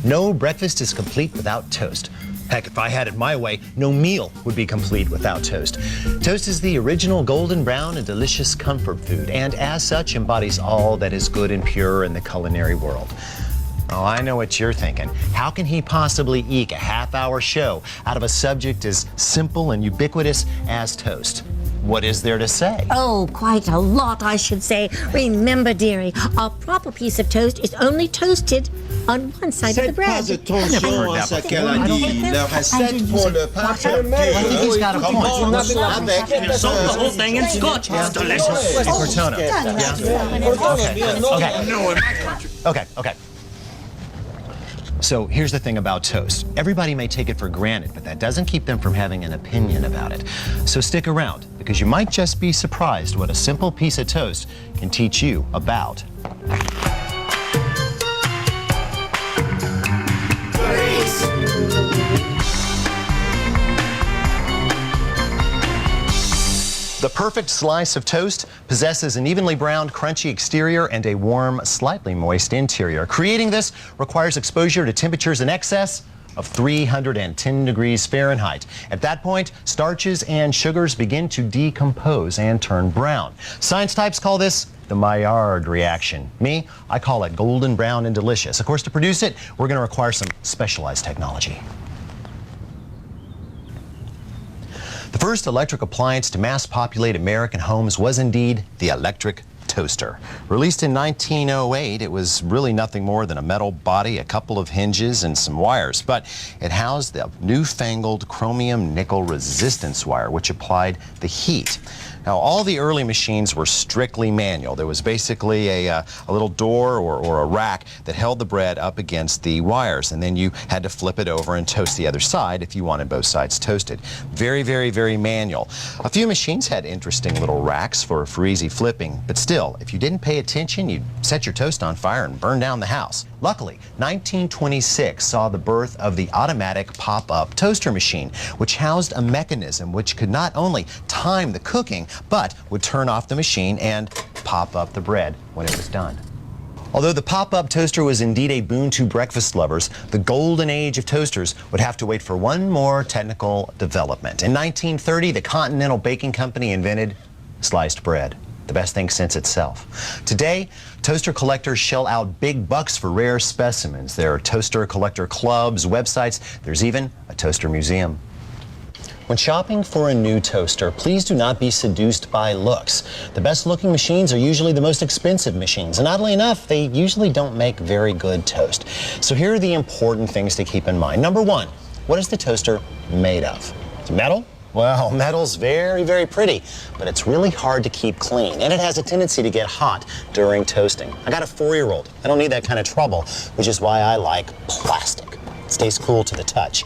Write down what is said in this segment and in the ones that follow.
No breakfast is complete without toast. Heck, if I had it my way, no meal would be complete without toast. Toast is the original golden brown and delicious comfort food, and as such embodies all that is good and pure in the culinary world. Oh, I know what you're thinking. How can he possibly eke a half-hour show out of a subject as simple and ubiquitous as toast? What is there to say? Oh, quite a lot, I should say. Remember, dearie, a proper piece of toast is only toasted on one side of the bread. Faites pas attention à ce qu'elle a dit. La recette pour le pain. I think he's got a point. Soak the whole thing in scotch. It's delicious. Hey, Cortona. Yeah? Okay. So here's the thing about toast. Everybody may take it for granted, but that doesn't keep them from having an opinion about it. So stick around, because you might just be surprised what a simple piece of toast can teach you about. The perfect slice of toast possesses an evenly browned, crunchy exterior and a warm, slightly moist interior. Creating this requires exposure to temperatures in excess of 310 degrees Fahrenheit. At that point, starches and sugars begin to decompose and turn brown. Science types call this the Maillard reaction. Me, I call it golden brown and delicious. Of course, to produce it, we're going to require some specialized technology. The first electric appliance to mass populate American homes was indeed the electric toaster. Released in 1908, it was really nothing more than a metal body, a couple of hinges, and some wires, but it housed the newfangled chromium nickel resistance wire, which applied the heat. Now, all the early machines were strictly manual. There was basically a little door or a rack that held the bread up against the wires, and then you had to flip it over and toast the other side if you wanted both sides toasted. Very, very, very manual. A few machines had interesting little racks for easy flipping, but still, if you didn't pay attention, you'd set your toast on fire and burn down the house. Luckily, 1926 saw the birth of the automatic pop-up toaster machine, which housed a mechanism which could not only time the cooking, but would turn off the machine and pop up the bread when it was done. Although the pop-up toaster was indeed a boon to breakfast lovers, the golden age of toasters would have to wait for one more technical development. In 1930, the Continental Baking Company invented sliced bread, the best thing since itself. Today, toaster collectors shell out big bucks for rare specimens. There are toaster collector clubs, websites, there's even a toaster museum. When shopping for a new toaster, please do not be seduced by looks. The best looking machines are usually the most expensive machines, and oddly enough, they usually don't make very good toast. So here are the important things to keep in mind. Number one, what is the toaster made of? It's metal? Well, metal's very, very pretty, but it's really hard to keep clean, and it has a tendency to get hot during toasting. I got a 4-year-old. I don't need that kind of trouble, which is why I like plastic. It stays cool to the touch.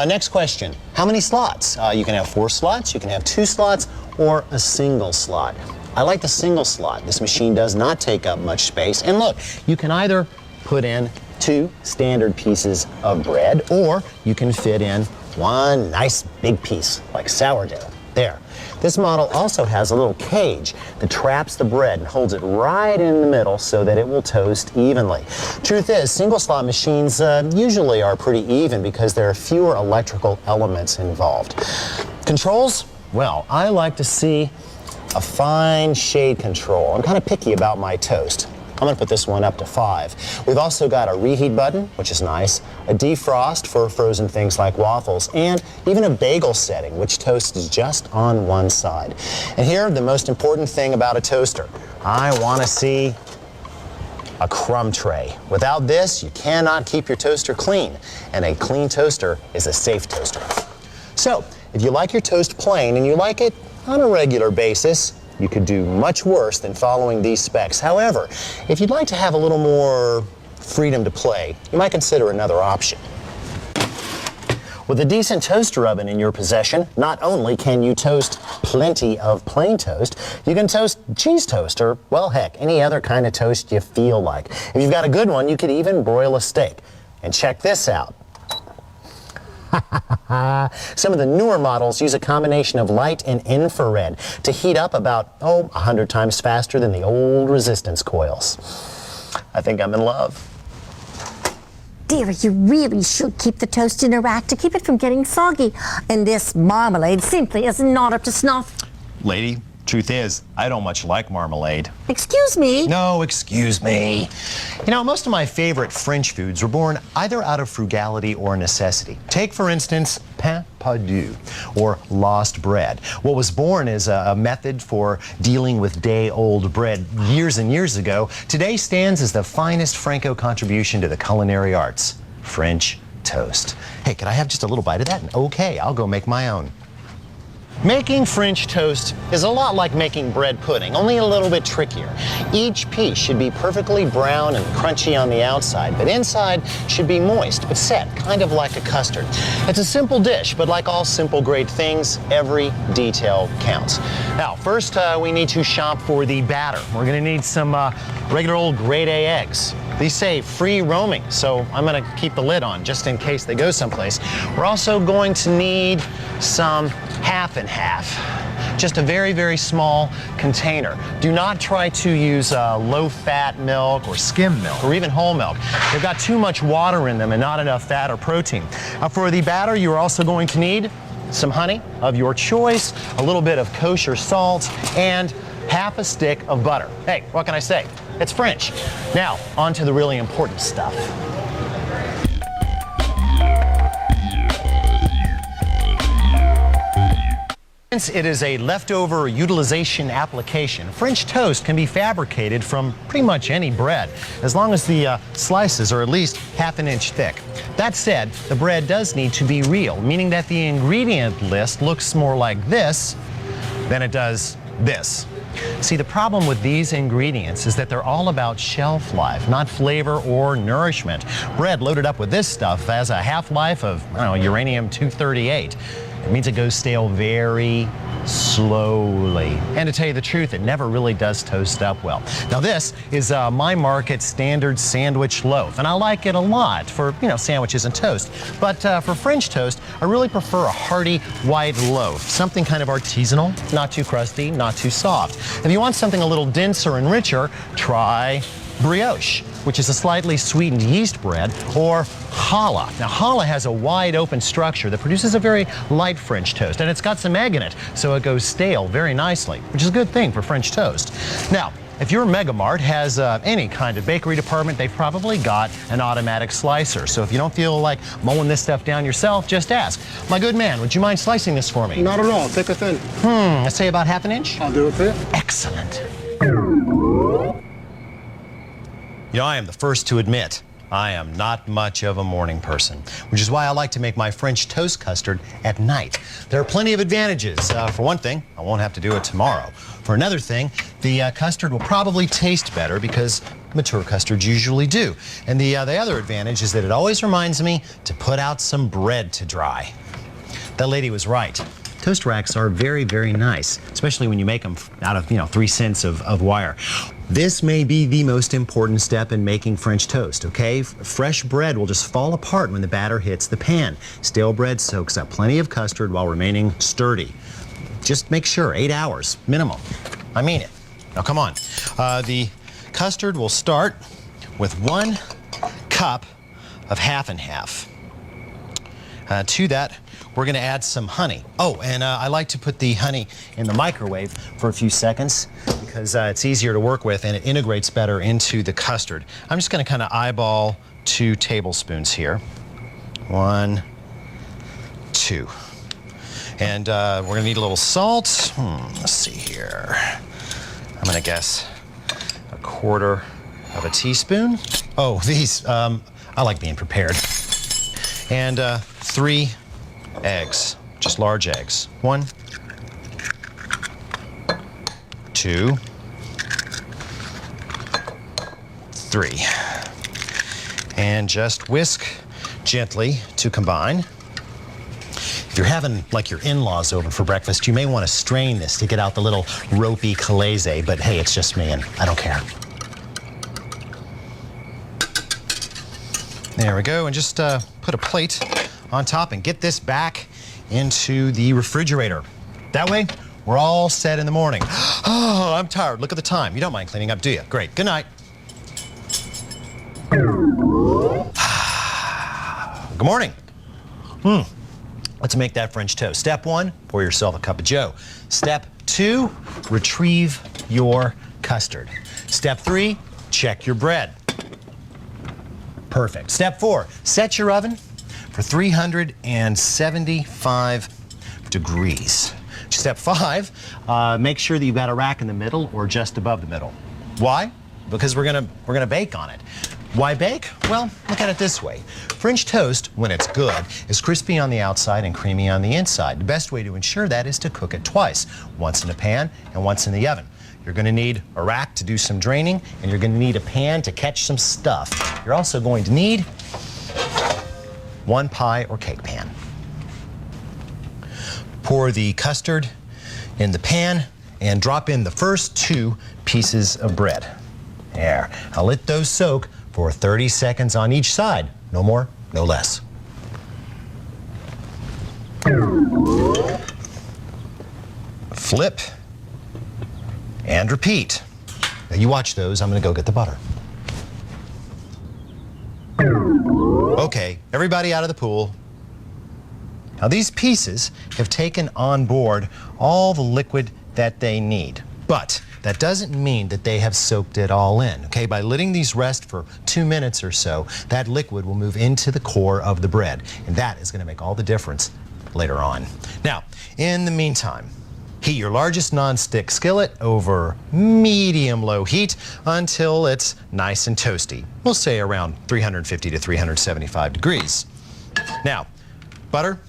Next question, how many slots? You can have 4 slots, you can have 2 slots, or a single slot. I like the single slot. This machine does not take up much space, and look, you can either put in 2 standard pieces of bread, or you can fit in one nice big piece, like sourdough. There. This model also has a little cage that traps the bread and holds it right in the middle so that it will toast evenly. Truth is, single slot machines usually are pretty even because there are fewer electrical elements involved. Controls? Well, I like to see a fine shade control. I'm kind of picky about my toast. I'm going to put this one up to 5. We've also got a reheat button, which is nice, a defrost for frozen things like waffles, and even a bagel setting, which toasts just on one side. And here, the most important thing about a toaster. I want to see a crumb tray. Without this, you cannot keep your toaster clean, and a clean toaster is a safe toaster. So, if you like your toast plain and you like it on a regular basis, you could do much worse than following these specs. However, if you'd like to have a little more freedom to play, you might consider another option. With a decent toaster oven in your possession, not only can you toast plenty of plain toast, you can toast cheese toast or, well, heck, any other kind of toast you feel like. If you've got a good one, you could even broil a steak. And check this out. Some of the newer models use a combination of light and infrared to heat up about, 100 times faster than the old resistance coils. I think I'm in love. Dearie, you really should keep the toast in a rack to keep it from getting soggy. And this marmalade simply is not up to snuff. Lady, truth is, I don't much like marmalade. Excuse me? No, excuse me. You know, most of my favorite French foods were born either out of frugality or necessity. Take, for instance, pain perdu, or lost bread. What was born as a method for dealing with day-old bread years and years ago, today stands as the finest Franco contribution to the culinary arts, French toast. Hey, could I have just a little bite of that? Okay, I'll go make my own. Making French toast is a lot like making bread pudding, only a little bit trickier. Each piece should be perfectly brown and crunchy on the outside, but inside should be moist but set, kind of like a custard. It's a simple dish, but like all simple great things, every detail counts. Now, first we need to shop for the batter. We're going to need some regular old grade A eggs. These say free roaming, so I'm going to keep the lid on just in case they go someplace. We're also going to need some half and half. Just a very, very small container. Do not try to use low-fat milk or skim milk or even whole milk. They've got too much water in them and not enough fat or protein. For the batter, you're also going to need some honey of your choice, a little bit of kosher salt, and half a stick of butter. Hey, what can I say? It's French. Now, on to the really important stuff. Since it is a leftover utilization application, French toast can be fabricated from pretty much any bread, as long as the slices are at least half an inch thick. That said, the bread does need to be real, meaning that the ingredient list looks more like this than it does this. See, the problem with these ingredients is that they're all about shelf life, not flavor or nourishment. Bread loaded up with this stuff has a half-life of, I don't know, uranium-238. It means it goes stale very slowly. And to tell you the truth, it never really does toast up well. Now this is my market standard sandwich loaf, and I like it a lot for, sandwiches and toast. But for French toast, I really prefer a hearty white loaf, something kind of artisanal, not too crusty, not too soft. If you want something a little denser and richer, try brioche, which is a slightly sweetened yeast bread, or challah. Now, challah has a wide open structure that produces a very light French toast, and it's got some egg in it, so it goes stale very nicely, which is a good thing for French toast. Now, if your Megamart has any kind of bakery department, they've probably got an automatic slicer. So if you don't feel like mowing this stuff down yourself, just ask. My good man, would you mind slicing this for me? Not at all. Take a thin. Let's say about half an inch? I'll do it for you. Excellent. I am the first to admit I am not much of a morning person, which is why I like to make my French toast custard at night. There are plenty of advantages. For one thing, I won't have to do it tomorrow. For another thing, the custard will probably taste better because mature custards usually do. And the other advantage is that it always reminds me to put out some bread to dry. That lady was right. Toast racks are very, very nice, especially when you make them out of, 3 cents of wire. This may be the most important step in making French toast, okay? Fresh bread will just fall apart when the batter hits the pan. Stale bread soaks up plenty of custard while remaining sturdy. Just make sure, 8 hours, minimum. I mean it. Now, come on. The custard will start with 1 cup of half and half. To that, we're going to add some honey. Oh, and I like to put the honey in the microwave for a few seconds because it's easier to work with and it integrates better into the custard. I'm just going to kind of eyeball 2 tablespoons here. 1, 2. And we're going to need a little salt. Let's see here. I'm going to guess 1/4 of a teaspoon. Oh, these, I like being prepared. And 3 eggs, just large eggs. 1, 2, 3. And just whisk gently to combine. If you're having like your in-laws over for breakfast, you may want to strain this to get out the little ropey calaze, but hey, it's just me and I don't care. There we go, and just put a plate on top and get this back into the refrigerator. That way, we're all set in the morning. Oh, I'm tired. Look at the time. You don't mind cleaning up, do you? Great. Good night. Good morning. Let's make that French toast. Step 1, pour yourself a cup of joe. Step 2, retrieve your custard. Step 3, check your bread. Perfect. Step 4, set your oven for 375 degrees. Step 5, make sure that you've got a rack in the middle or just above the middle. Why? Because we're gonna bake on it. Why bake? Well, look at it this way. French toast, when it's good, is crispy on the outside and creamy on the inside. The best way to ensure that is to cook it twice, once in a pan and once in the oven. You're gonna need a rack to do some draining, and you're gonna need a pan to catch some stuff. You're also going to need one pie or cake pan. Pour the custard in the pan and drop in the first 2 pieces of bread. There. Now let those soak for 30 seconds on each side. No more, no less. Flip and repeat. Now you watch those. I'm going to go get the butter. Okay, everybody out of the pool. Now these pieces have taken on board all the liquid that they need, but that doesn't mean that they have soaked it all in. Okay, by letting these rest for 2 minutes or so, that liquid will move into the core of the bread, and that is going to make all the difference later on. Now, in the meantime, heat your largest nonstick skillet over medium-low heat until it's nice and toasty. We'll say around 350 to 375 degrees. Now, butter,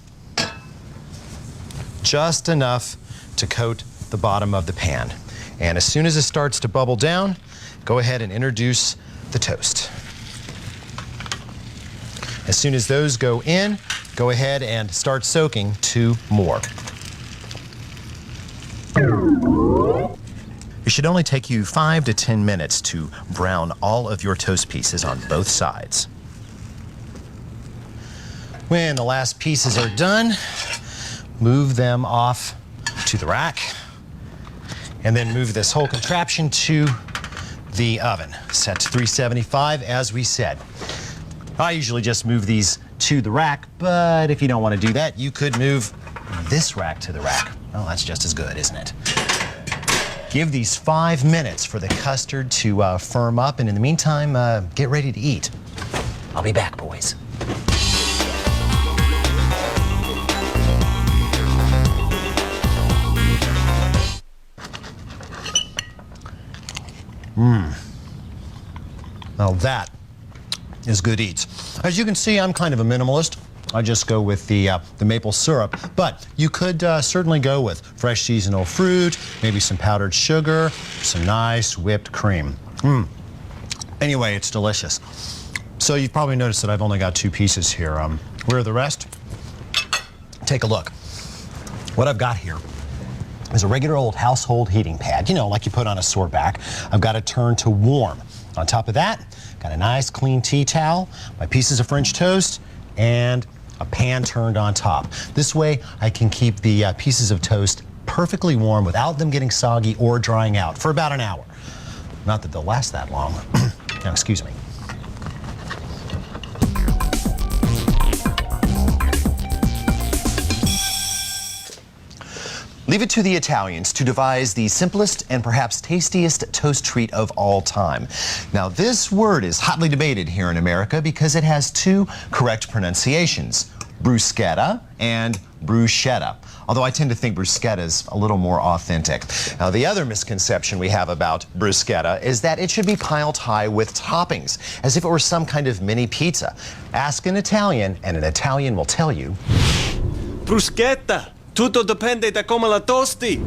just enough to coat the bottom of the pan. And as soon as it starts to bubble down, go ahead and introduce the toast. As soon as those go in, go ahead and start soaking 2 more. It should only take you 5 to 10 minutes to brown all of your toast pieces on both sides. When the last pieces are done, move them off to the rack, and then move this whole contraption to the oven. Set to 375 as we said. I usually just move these to the rack, but if you don't want to do that, you could move this rack to the rack. Well, that's just as good, isn't it? Give these 5 minutes for the custard to firm up, and in the meantime, get ready to eat. I'll be back, boys. Now that is good eats. As you can see, I'm kind of a minimalist. I just go with the maple syrup, but you could certainly go with fresh seasonal fruit, maybe some powdered sugar, some nice whipped cream. Anyway, it's delicious. So you've probably noticed that I've only got 2 pieces here. Where are the rest? Take a look. What I've got here is a regular old household heating pad, you know, like you put on a sore back. I've got it turned to warm. On top of that, got a nice clean tea towel, my pieces of French toast, and a pan turned on top. This way, I can keep the pieces of toast perfectly warm without them getting soggy or drying out for about an hour. Not that they'll last that long. Now, excuse me. Leave it to the Italians to devise the simplest and perhaps tastiest toast treat of all time. Now, this word is hotly debated here in America because it has 2 correct pronunciations, bruschetta and bruschetta. Although I tend to think bruschetta is a little more authentic. Now, the other misconception we have about bruschetta is that it should be piled high with toppings, as if it were some kind of mini pizza. Ask an Italian, and an Italian will tell you, Bruschetta! Tutto dipende da come la tosti.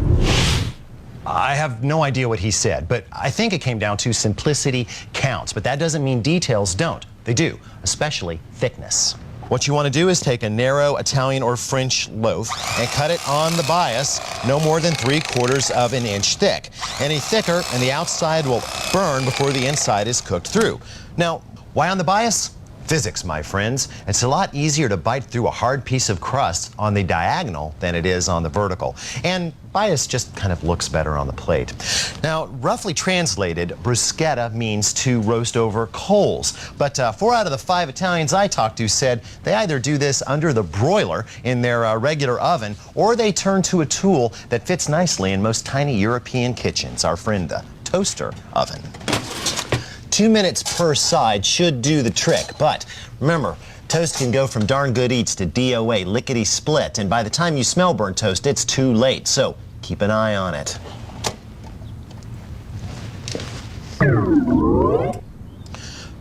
I have no idea what he said, but I think it came down to simplicity counts. But that doesn't mean details don't. They do, especially thickness. What you want to do is take a narrow Italian or French loaf and cut it on the bias no more than 3/4 of an inch thick. Any thicker and the outside will burn before the inside is cooked through. Now, why on the bias? Physics, my friends. It's a lot easier to bite through a hard piece of crust on the diagonal than it is on the vertical. And bias just kind of looks better on the plate. Now, roughly translated, bruschetta means to roast over coals. But 4 out of the 5 Italians I talked to said they either do this under the broiler in their regular oven, or they turn to a tool that fits nicely in most tiny European kitchens, our friend the toaster oven. 2 minutes per side should do the trick, but remember, toast can go from darn good eats to DOA, lickety-split, and by the time you smell burnt toast, it's too late, so keep an eye on it.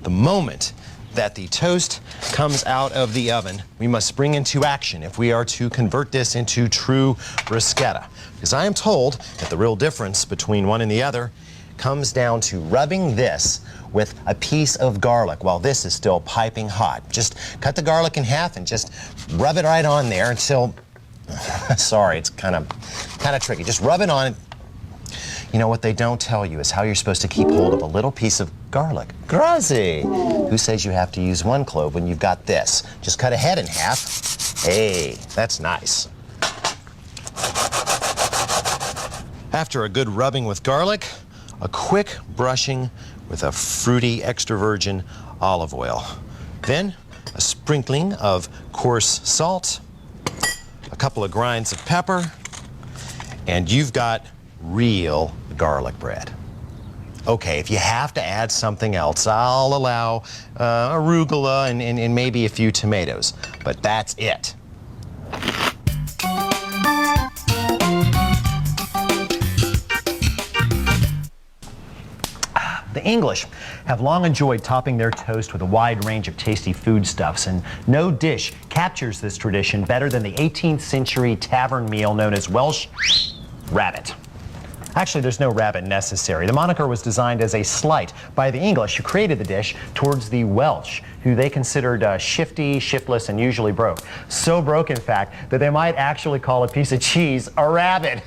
The moment that the toast comes out of the oven, we must spring into action if we are to convert this into true bruschetta. Because I am told that the real difference between one and the other comes down to rubbing this with a piece of garlic while this is still piping hot. Just cut the garlic in half and just rub it right on there until, sorry, it's kind of tricky. Just rub it on. You know what they don't tell you is how you're supposed to keep hold of a little piece of garlic. Grazie. Who says you have to use 1 clove when you've got this? Just cut a head in half. Hey, that's nice. After a good rubbing with garlic, a quick brushing with a fruity extra virgin olive oil. Then a sprinkling of coarse salt, a couple of grinds of pepper, and you've got real garlic bread. Okay, if you have to add something else, I'll allow arugula and maybe a few tomatoes, but that's it. The English have long enjoyed topping their toast with a wide range of tasty foodstuffs, and no dish captures this tradition better than the 18th century tavern meal known as Welsh rabbit. Actually, there's no rabbit necessary. The moniker was designed as a slight by the English, who created the dish, towards the Welsh, who they considered shifty, shiftless, and usually broke. So broke, in fact, that they might actually call a piece of cheese a rabbit.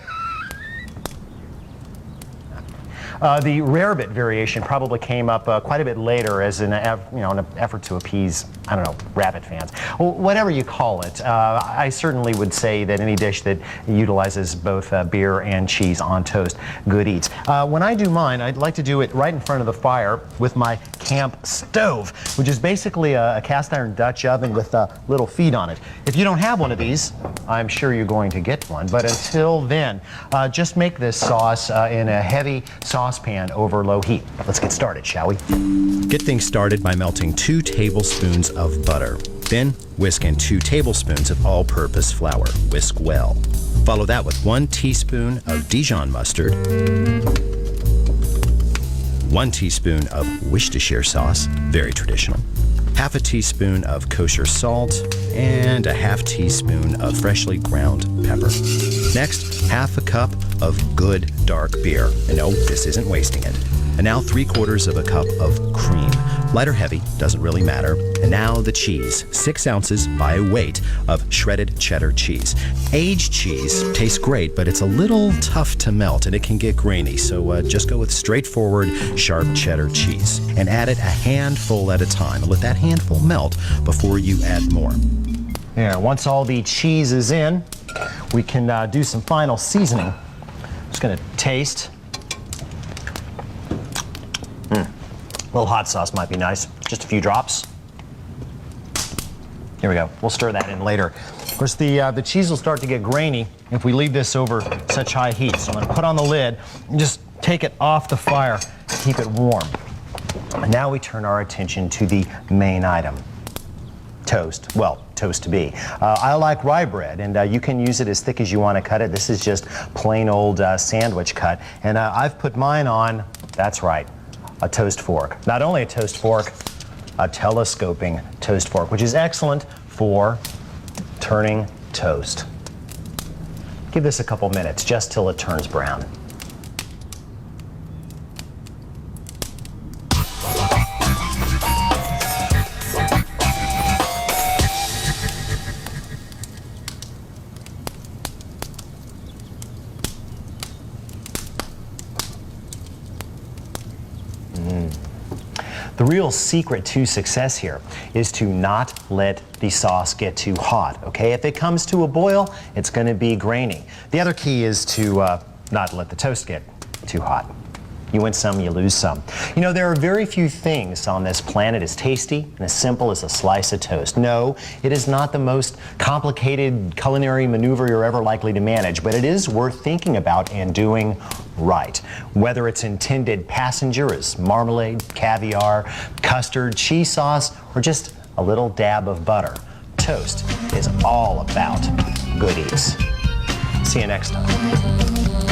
The rarebit variation probably came up quite a bit later as an effort to appease, I don't know, rabbit fans. Well, whatever you call it, I certainly would say that any dish that utilizes both beer and cheese on toast, good eats. When I do mine, I'd like to do it right in front of the fire with my camp stove, which is basically a cast iron Dutch oven with little feet on it. If you don't have one of these, I'm sure you're going to get one, but until then, just make this sauce in a heavy saucepan over low heat. Let's get started, shall we? Get things started by melting 2 tablespoons of butter. Then whisk in 2 tablespoons of all-purpose flour. Whisk well. Follow that with 1 teaspoon of Dijon mustard, 1 teaspoon of Worcestershire sauce, very traditional, half a teaspoon of kosher salt, and a half teaspoon of freshly ground pepper. Next, half a cup of good dark beer. And no, this isn't wasting it. And now 3/4 of a cup of cream. Light or heavy, doesn't really matter. And now the cheese, 6 ounces by weight of shredded cheddar cheese. Aged cheese tastes great, but it's a little tough to melt and it can get grainy. So just go with straightforward, sharp cheddar cheese. And add it a handful at a time. And let that handful melt before you add more. There, once all the cheese is in, we can do some final seasoning. Just gonna taste. A little hot sauce might be nice. Just a few drops. Here we go. We'll stir that in later. Of course, the cheese will start to get grainy if we leave this over such high heat. So I'm gonna put on the lid and just take it off the fire, keep it warm. And now we turn our attention to the main item. Toast. Well, toast to be. I like rye bread, and you can use it as thick as you want to cut it. This is just plain old sandwich cut. And I've put mine on, that's right, a toast fork. Not only a toast fork, a telescoping toast fork, which is excellent for turning toast. Give this a couple minutes, just till it turns brown. The real secret to success here is to not let the sauce get too hot, okay? If it comes to a boil, it's going to be grainy. The other key is to not let the toast get too hot. You win some, you lose some. You know, there are very few things on this planet as tasty and as simple as a slice of toast. No, it is not the most complicated culinary maneuver you're ever likely to manage, but it is worth thinking about and doing right. Whether its intended passenger is marmalade, caviar, custard, cheese sauce, or just a little dab of butter, toast is all about goodies. See you next time.